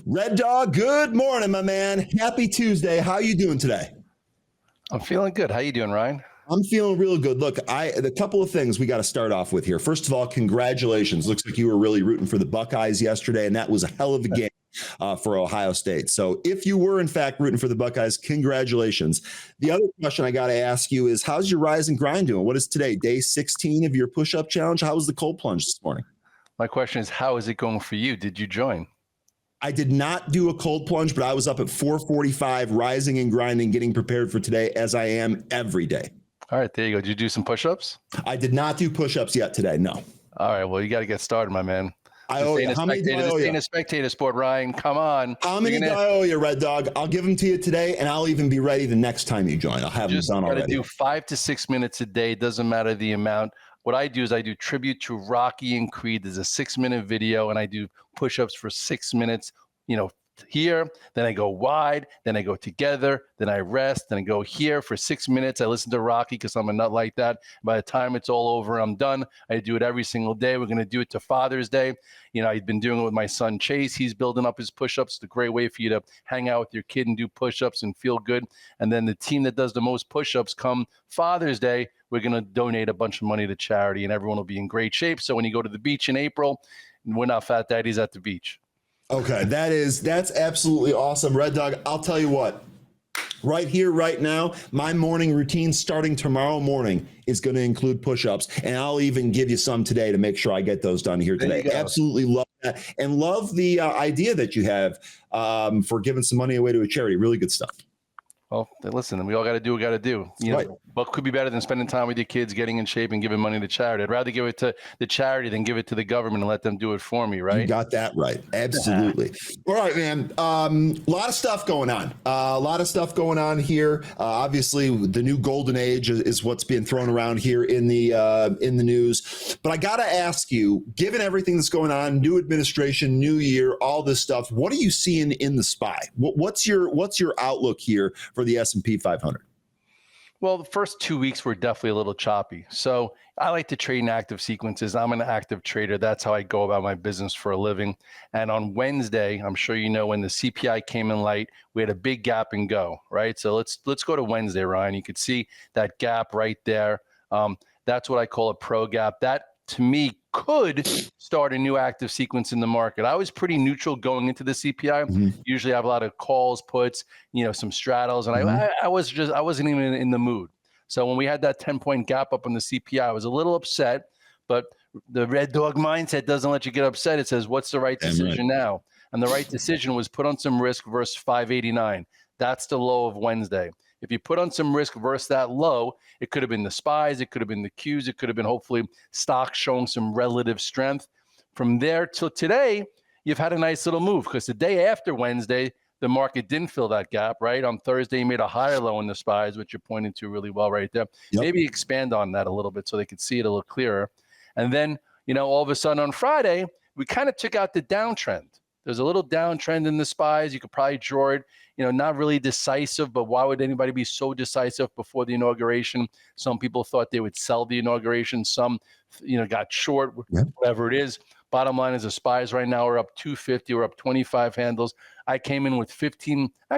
Red Dog, good morning, my man. Happy Tuesday. How you doing today? I'm feeling good. How you doing, Ryan? I'm feeling real good. Look, the couple of things we got to start off with here. First of all, congratulations. Looks like you were really rooting for the Buckeyes yesterday, and that was a hell of a game for Ohio State. So if you were, in fact, rooting for the Buckeyes, congratulations. The other question I got to ask you is, how's your rise and grind doing? What is today, day 16 of your push-up challenge? How was the cold plunge this morning? My question is, how is it going for you? Did you join? I did not do a cold plunge, but I was up at 4:45, rising and grinding, getting prepared for today, as I am every day. All right, there you go. Did you do some push-ups? I did not do push-ups yet today, no. All right, well, you got to get started, my man. I owe you. How many do I owe you? This ain't a spectator sport, Ryan. Come on. How many do I owe you, Red Dog? I'll give them to you today, and I'll even be ready the next time you join. I'll have them done already. Just got to do 5 to 6 minutes a day. It doesn't matter the amount. What I do is I do tribute to Rocky and Creed. There's a 6-minute video, and I do push-ups for 6 minutes, here, then I go wide, then I go together, then I rest, then I go here for 6 minutes. I listen to Rocky because I'm a nut like that. By the time it's all over, I'm done. I do it every single day. We're going to do it to Father's Day. I've been doing it with my son, Chase. He's building up his push-ups. It's a great way for you to hang out with your kid and do push-ups and feel good. And then the team that does the most push-ups come Father's Day, we're going to donate a bunch of money to charity, and everyone will be in great shape. So when you go to the beach in April, we're not fat daddies at the beach. Okay, that's absolutely awesome. Red Dog, I'll tell you what, right here, right now, my morning routine starting tomorrow morning is going to include push-ups, and I'll even give you some today to make sure I get those done here today. Absolutely love that, and love the idea that you have for giving some money away to a charity. Really good stuff. Well, listen, we all got to do what we got to do. Right. What could be better than spending time with your kids, getting in shape, and giving money to charity? I'd rather give it to the charity than give it to the government and let them do it for me, right? You got that right. Absolutely. All right, man. A lot of stuff going on. Here. Obviously, the new golden age is what's being thrown around here in the news. But I got to ask you, given everything that's going on, new administration, new year, all this stuff, what are you seeing in the SPY? What's your outlook here for the S&P 500? Well, the first 2 weeks were definitely a little choppy. So I like to trade in active sequences. I'm an active trader. That's how I go about my business for a living. And on Wednesday, I'm sure you know, when the CPI came in light, we had a big gap and go, right? So let's go to Wednesday, Ryan. You could see that gap right there. That's what I call a pro gap. That, to me, could start a new active sequence in the market. I was pretty neutral going into the CPI. Mm-hmm. Usually I have a lot of calls, puts, some straddles, and I wasn't even in the mood. So when we had that 10-point gap up on the CPI, I was a little upset, but the Red Dog mindset doesn't let you get upset. It says, what's the right decision now? And the right decision was put on some risk versus 589. That's the low of Wednesday. If you put on some risk versus that low, it could have been the SPYs, it could have been the Qs, it could have been hopefully stocks showing some relative strength. From there till today, you've had a nice little move, because the day after Wednesday, the market didn't fill that gap, right? On Thursday, you made a higher low in the SPYs, which you're pointing to really well right there. Yep. Maybe expand on that a little bit so they could see it a little clearer. And then, all of a sudden on Friday, we kind of took out the downtrend. There's a little downtrend in the SPYs. You could probably draw it, not really decisive, but why would anybody be so decisive before the inauguration? Some people thought they would sell the inauguration. Some, got short, whatever it is. Bottom line is the SPYs right now are up 250. We're up 25 handles. I came in with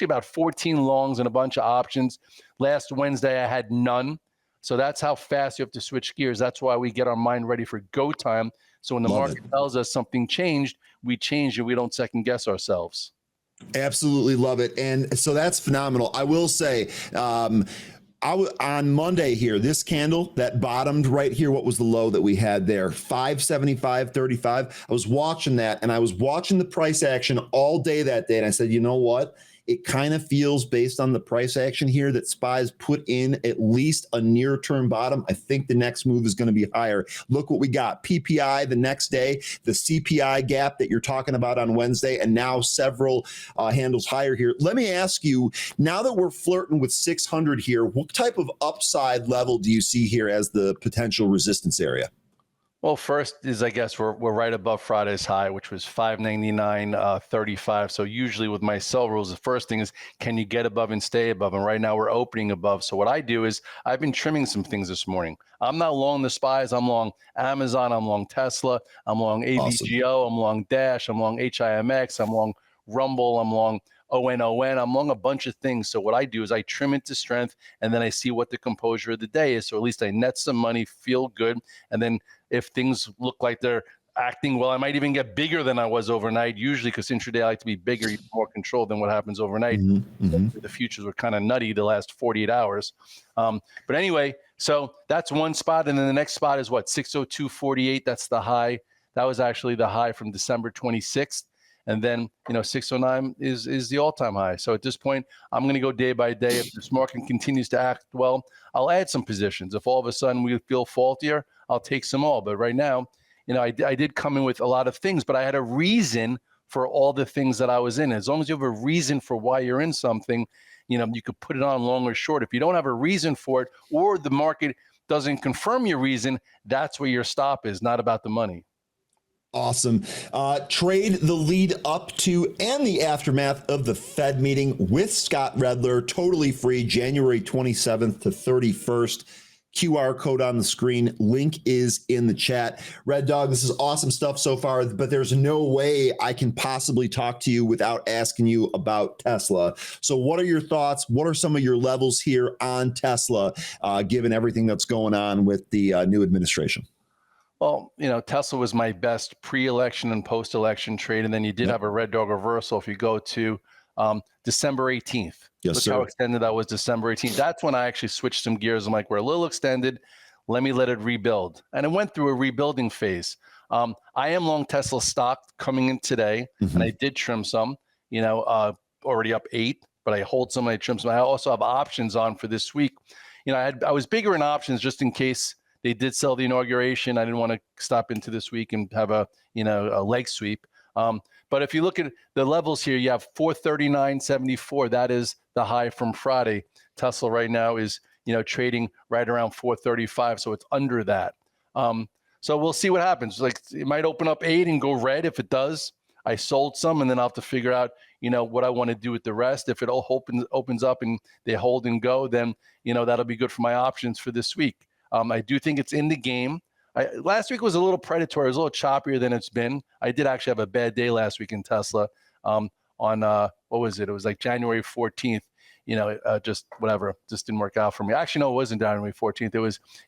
about 14 longs and a bunch of options. Last Wednesday, I had none. So that's how fast you have to switch gears. That's why we get our mind ready for go time. So when the market tells us something changed, we change it. We don't second guess ourselves. Absolutely love it. And so that's phenomenal. I will say, on Monday here, this candle that bottomed right here, what was the low that we had there? 575.35. I was watching that, and I was watching the price action all day that day. And I said, you know what? It kind of feels, based on the price action here, that SPYs put in at least a near-term bottom. I think the next move is going to be higher. Look what we got. PPI the next day, the CPI gap that you're talking about on Wednesday, and now several handles higher here. Let me ask you, now that we're flirting with 600 here, what type of upside level do you see here as the potential resistance area? Well, first is, I guess, we're right above Friday's high, which was 599.35. So usually with my sell rules, the first thing is, can you get above and stay above? And right now we're opening above. So what I do is, I've been trimming some things this morning. I'm not long the SPYs. I'm long Amazon. I'm long Tesla. I'm long AVGO. I'm long Dash. I'm long HIMX. I'm long Rumble, I'm long ON. I'm long a bunch of things. So what I do is I trim into strength, and then I see what the composure of the day is. So at least I net some money, feel good. And then if things look like they're acting well, I might even get bigger than I was overnight, usually, because intraday I like to be bigger, more control than what happens overnight. The futures were kind of nutty the last 48 hours. But anyway, so that's one spot. And then the next spot is what, 602.48. That's the high. That was actually the high from December 26th. And then, 609 is the all-time high. So at this point, I'm going to go day by day. If this market continues to act well, I'll add some positions. If all of a sudden we feel faultier, I'll take some more. But right now, I did come in with a lot of things, but I had a reason for all the things that I was in. As long as you have a reason for why you're in something, you could put it on long or short. If you don't have a reason for it, or the market doesn't confirm your reason, that's where your stop is, not about the money. Awesome. Trade the lead up to and the aftermath of the Fed meeting with Scott Redler, totally free, January 27th to 31st. QR code on the screen. Link is in the chat. Red Dog, this is awesome stuff so far, but there's no way I can possibly talk to you without asking you about Tesla. So what are your thoughts? What are some of your levels here on Tesla, given everything that's going on with the new administration? Well, Tesla was my best pre-election and post-election trade. And then you did have a Red Dog reversal. If you go to December 18th, look how extended that was, December 18th. That's when I actually switched some gears. I'm like, we're a little extended. Let me let it rebuild. And it went through a rebuilding phase. I am long Tesla stock coming in today, and I did trim some, already up 8, but I hold some, I trim some. I also have options on for this week. I was bigger in options just in case they did sell the inauguration. I didn't want to stop into this week and have a leg sweep. But if you look at the levels here, you have 439.74. That is the high from Friday. Tesla right now is trading right around 435, so it's under that. So we'll see what happens. Like, it might open up 8 and go red. If it does, I sold some, and then I'll have to figure out what I want to do with the rest. If it all opens up and they hold and go, then that'll be good for my options for this week. I do think it's in the game. Last week was a little predatory. It was a little choppier than it's been. I did actually have a bad day last week in Tesla on, what was it? It was like January 14th. Just whatever, just didn't work out for me. Actually, no, it wasn't January 14th. It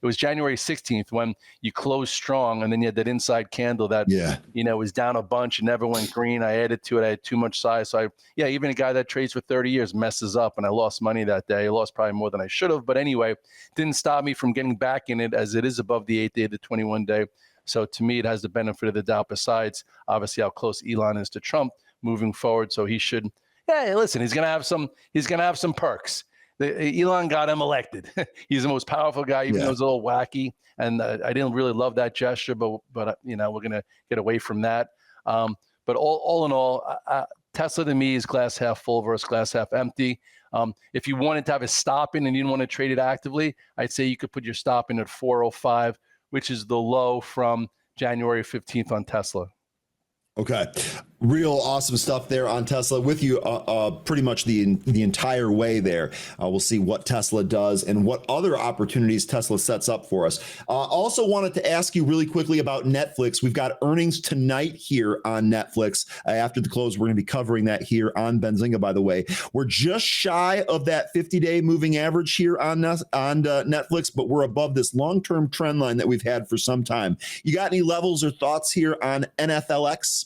was January 16th when you closed strong, and then you had that inside candle that, was down a bunch and never went green. I added to it. I had too much size. So even a guy that trades for 30 years messes up, and I lost money that day. I lost probably more than I should have. But anyway, didn't stop me from getting back in it, as it is above the 8 day, the 21 day. So to me, it has the benefit of the doubt, besides obviously how close Elon is to Trump moving forward. So he should, listen, he's going to have some perks. Elon got him elected. He's the most powerful guy, even though it's a little wacky. And I didn't really love that gesture, but we're going to get away from that. But all in all, Tesla to me is glass half full versus glass half empty. If you wanted to have a stop in and you didn't want to trade it actively, I'd say you could put your stop in at 405, which is the low from January 15th on Tesla. Okay. Real awesome stuff there on Tesla with you pretty much the entire way there. We'll see what Tesla does and what other opportunities Tesla sets up for us. Also wanted to ask you really quickly about Netflix. We've got earnings tonight here on Netflix. After the close, we're going to be covering that here on Benzinga, by the way. We're just shy of that 50-day moving average here on Netflix, but we're above this long-term trend line that we've had for some time. You got any levels or thoughts here on NFLX?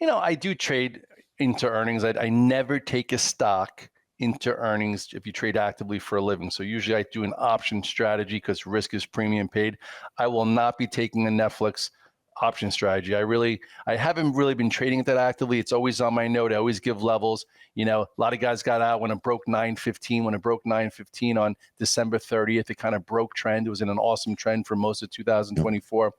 I do trade into earnings. I never take a stock into earnings if you trade actively for a living. So usually I do an option strategy because risk is premium paid. I will not be taking a Netflix option strategy. I haven't really been trading it that actively. It's always on my note. I always give levels. A lot of guys got out when it broke 915. When it broke 915 on December 30th, it kind of broke trend. It was in an awesome trend for most of 2024.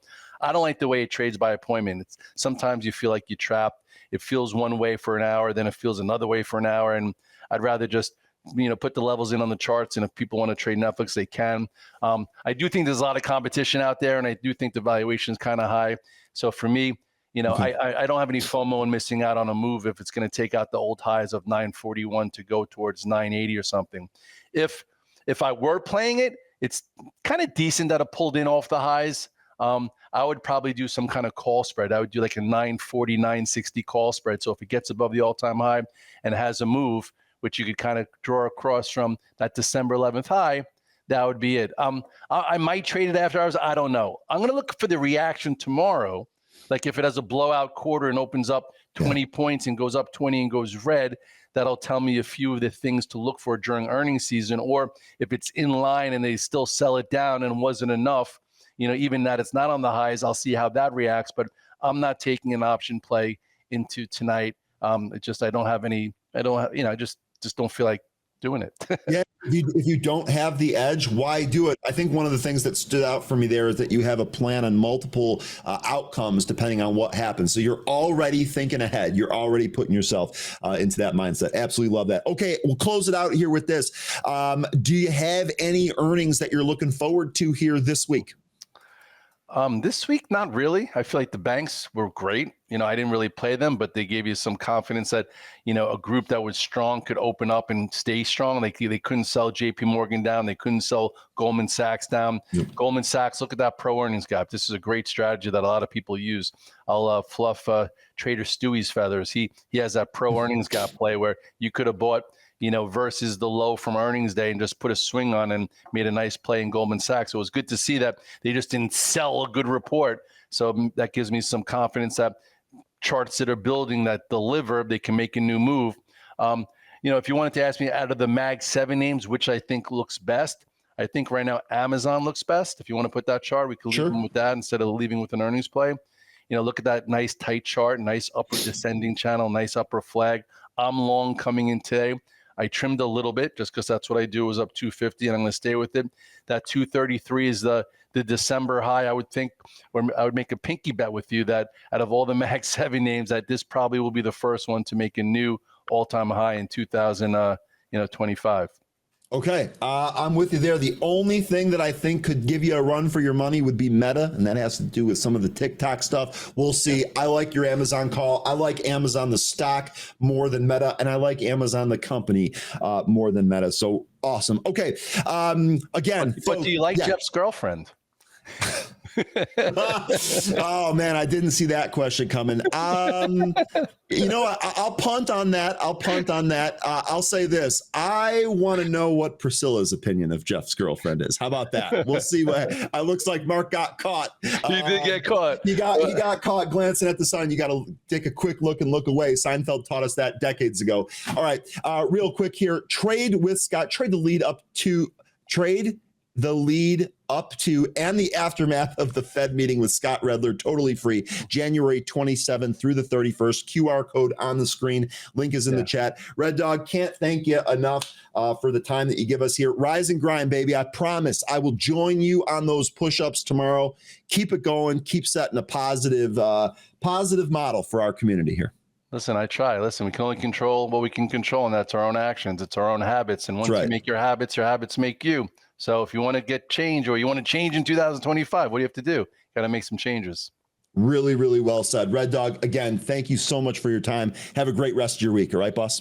I don't like the way it trades by appointment. Sometimes you feel like you're trapped. It feels one way for an hour, then it feels another way for an hour. And I'd rather just, put the levels in on the charts. And if people want to trade Netflix, they can. I do think there's a lot of competition out there, and I do think the valuation is kind of high. So for me, I don't have any FOMO in missing out on a move if it's going to take out the old highs of 941 to go towards 980 or something. If I were playing it, it's kind of decent that it pulled in off the highs. I would probably do some kind of call spread. I would do like a 940, 960 call spread. So if it gets above the all-time high and has a move, which you could kind of draw across from that December 11th high, that would be it. I might trade it after hours. I don't know. I'm going to look for the reaction tomorrow. Like if it has a blowout quarter and opens up 20 points and goes up 20 and goes red, that'll tell me a few of the things to look for during earnings season. Or if it's in line and they still sell it down and wasn't enough, even that it's not on the highs, I'll see how that reacts. But I'm not taking an option play into tonight. It just, I just don't feel like doing it. Yeah, if you don't have the edge, why do it? I think one of the things that stood out for me there is that you have a plan on multiple outcomes depending on what happens. So you're already thinking ahead. You're already putting yourself into that mindset. Absolutely love that. Okay, we'll close it out here with this. Do you have any earnings that you're looking forward to here this week? This week, not really. I feel like the banks were great. I didn't really play them, but they gave you some confidence that, a group that was strong could open up and stay strong. They couldn't sell JP Morgan down. They couldn't sell Goldman Sachs down. Yep. Goldman Sachs, look at that pro earnings gap. This is a great strategy that a lot of people use. I'll fluff Trader Stewie's feathers. He has that pro earnings gap play where you could have bought versus the low from earnings day and just put a swing on and made a nice play in Goldman Sachs. So it was good to see that they just didn't sell a good report. So that gives me some confidence that charts that are building that deliver, they can make a new move. If you wanted to ask me out of the Mag 7 names, which I think looks best, I think right now Amazon looks best. If you want to put that chart, we could leave them with that instead of leaving with an earnings play. Look at that nice tight chart, nice upper descending channel, nice upper flag. I'm long coming in today. I trimmed a little bit just because that's what I do. It was up 250 and I'm going to stay with it. That 233 is the December high. I would think, or I would make a pinky bet with you that out of all the Mag 7 names, that this probably will be the first one to make a new all-time high in 2025. Okay, I'm with you there. The only thing that I think could give you a run for your money would be Meta, and that has to do with some of the TikTok stuff. We'll see. I like your Amazon call. I like Amazon the stock more than Meta, and I like Amazon the company more than Meta. So awesome. Okay, again. But do you like Jeff's girlfriend? Oh man, I didn't see that question coming. I'll punt on that. I'll say this. I want to know what Priscilla's opinion of Jeff's girlfriend is. How about that? We'll see what it looks like. Mark got caught. He did get caught. He got caught glancing at the sun. You got to take a quick look and look away. Seinfeld taught us that decades ago. All right, real quick here. Trade with Scott. Trade the lead up to and the aftermath of the Fed meeting with Scott Redler, totally free, January 27th through the 31st. QR code on the screen. Link is in the chat. Red Dog, can't thank you enough for the time that you give us here. Rise and grind, baby. I promise I will join you on those push-ups tomorrow. Keep it going. Keep setting a positive model for our community here. Listen, I try. Listen, we can only control what we can control, and that's our own actions. It's our own habits. And once you make your habits make you. So if you want to get change or you want to change in 2025, what do you have to do? Got to make some changes. Really, really well said. Red Dog, again, thank you so much for your time. Have a great rest of your week. All right, boss?